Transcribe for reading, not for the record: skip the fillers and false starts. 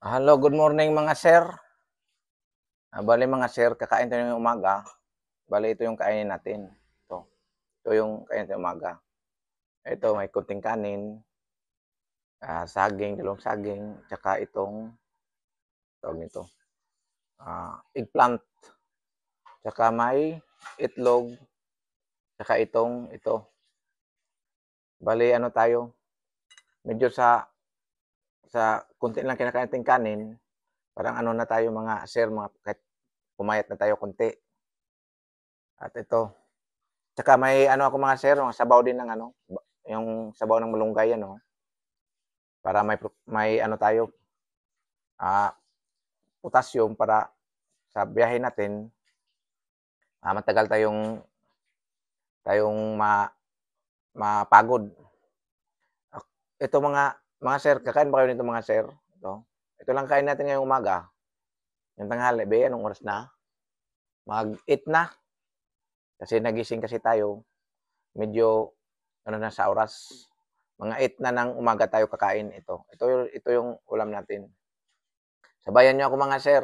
Hello, good morning mga sir. Bale mga sir, kakain tayo ng umaga. Bale ito yung kainin natin. Ito yung kainin tayo umaga. Ito may kunting kanin, saging, dalawang saging, tsaka itong tawag nito, eggplant, tsaka may itlog, tsaka ito. Bale ano tayo, medyo sa kunti lang kinakain nating kanin, parang ano na tayo mga sir, mga kahit pumayat na tayo konti. At ito, tsaka may ano ako mga sir, mga sabaw din ng ano, yung sabaw ng malunggay ano, para may ano tayo, ah, potassium para sa biyahe natin, matagal tayong mapagod. Ito mga sir, kakain ba kayo nito mga sir? Ito lang kain natin ngayong umaga. Yung tanghali, anong oras na? Mag-8 na. Kasi nagising kasi tayo, medyo ano na sa oras. Mga 8 na ng umaga tayo kakain ito. Ito yung ulam natin. Sabayan niyo ako mga sir.